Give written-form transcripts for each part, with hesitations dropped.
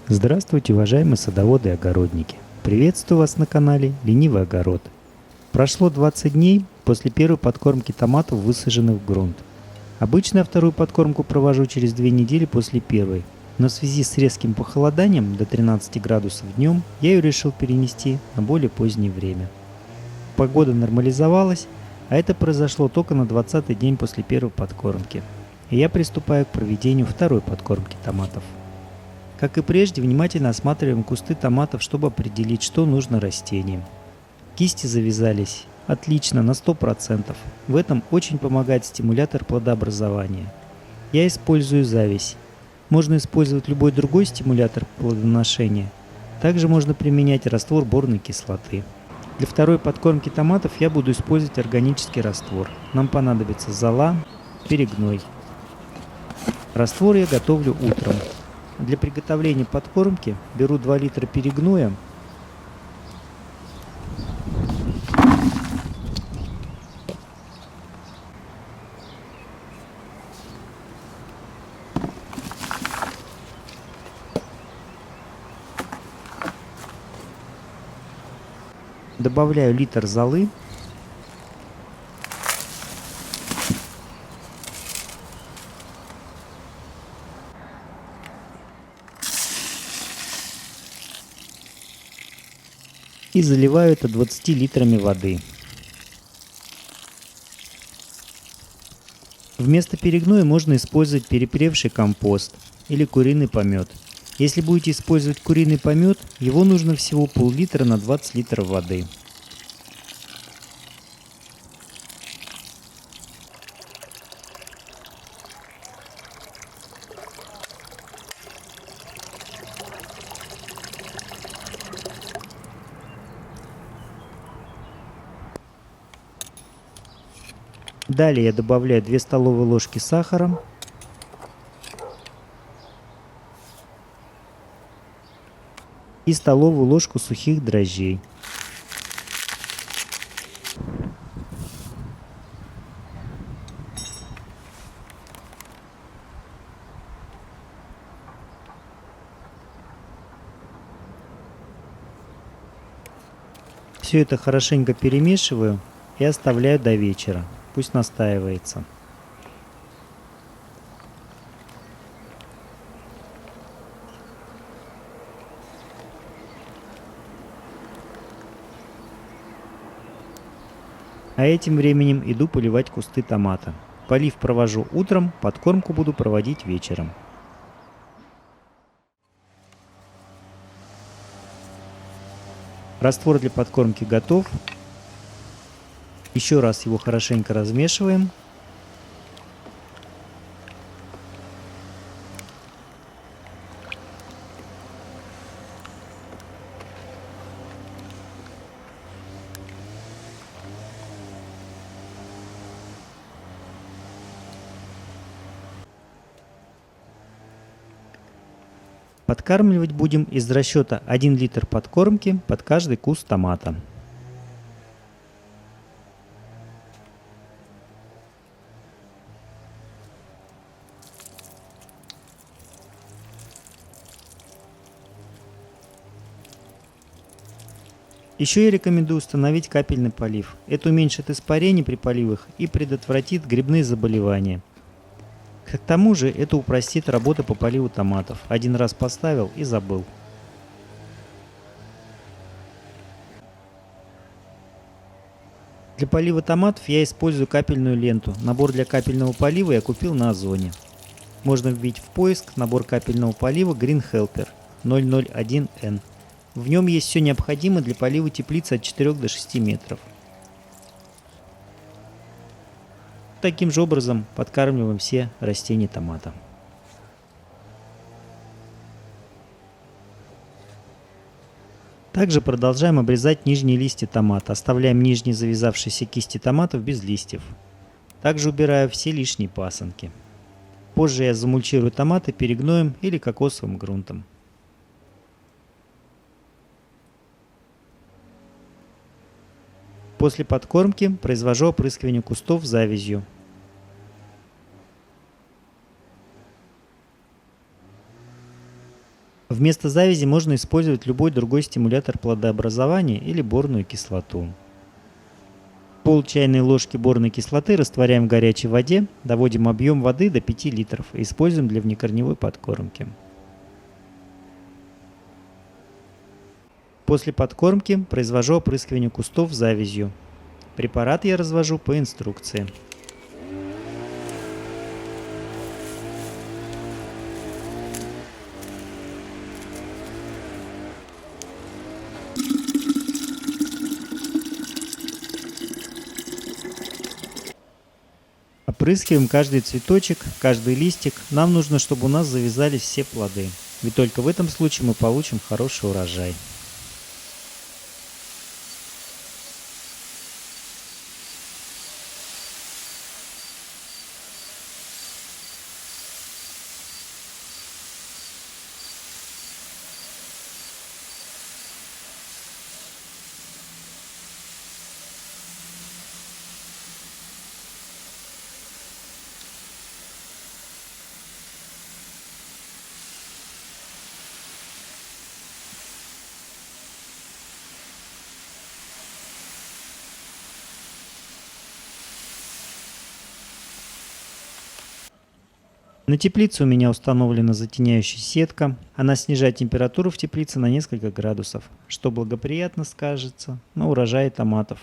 Здравствуйте, уважаемые садоводы и огородники! Приветствую вас на канале Ленивый огород. Прошло 20 дней после первой подкормки томатов, высаженных в грунт. Обычно я вторую подкормку провожу через 2 недели после первой, но в связи с резким похолоданием до 13 градусов днем я ее решил перенести на более позднее время. Погода нормализовалась, а это произошло только на 20-й день после первой подкормки. И я приступаю к проведению второй подкормки томатов. Как и прежде, внимательно осматриваем кусты томатов, чтобы определить, что нужно растениям. Кисти завязались отлично, на 100%. В этом очень помогает стимулятор плодообразования. Я использую зависть. Можно использовать любой другой стимулятор плодоношения. Также можно применять раствор борной кислоты. Для второй подкормки томатов я буду использовать органический раствор. Нам понадобится зола, перегной. Раствор я готовлю утром. Для приготовления подкормки беру 2 литра перегноя, добавляю литр золы, и заливаю это 20 литрами воды. Вместо перегноя можно использовать перепревший компост или куриный помет. Если будете использовать куриный помет, его нужно всего пол-литра на 20 литров воды. Далее я добавляю 2 столовые ложки сахара и столовую ложку сухих дрожжей. Все это хорошенько перемешиваю и оставляю до вечера. Пусть настаивается. А этим временем иду поливать кусты томата. Полив провожу утром, подкормку буду проводить вечером. Раствор для подкормки готов. Еще раз его хорошенько размешиваем. Подкармливать будем из расчета 1 литр подкормки под каждый куст томата. Еще я рекомендую установить капельный полив. Это уменьшит испарение при поливах и предотвратит грибные заболевания. К тому же это упростит работу по поливу томатов. Один раз поставил и забыл. Для полива томатов я использую капельную ленту. Набор для капельного полива я купил на Озоне. Можно вбить в поиск набор капельного полива Green Helper 001N. В нем есть все необходимое для полива теплицы от 4 до 6 метров. Таким же образом подкармливаем все растения томата. Также продолжаем обрезать нижние листья томата. Оставляем нижние завязавшиеся кисти томатов без листьев. Также убираю все лишние пасынки. Позже я замульчирую томаты перегноем или кокосовым грунтом. После подкормки произвожу опрыскивание кустов завязью. Вместо завязи можно использовать любой другой стимулятор плодообразования или борную кислоту. Пол чайной ложки борной кислоты растворяем в горячей воде, доводим объем воды до 5 литров и используем для внекорневой подкормки. После подкормки произвожу опрыскивание кустов завязью. Препарат я развожу по инструкции. Опрыскиваем каждый цветочек, каждый листик. Нам нужно, чтобы у нас завязались все плоды. Ведь только в этом случае мы получим хороший урожай. На теплице у меня установлена затеняющая сетка. Она снижает температуру в теплице на несколько градусов, что благоприятно скажется на урожае томатов.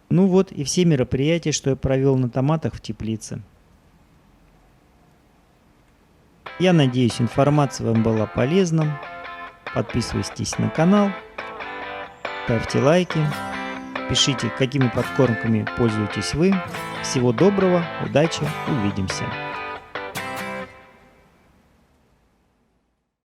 Ну вот и все мероприятия, что я провел на томатах в теплице. Я надеюсь, информация вам была полезна. Подписывайтесь на канал, ставьте лайки, пишите, какими подкормками пользуетесь вы. Всего доброго, удачи, увидимся.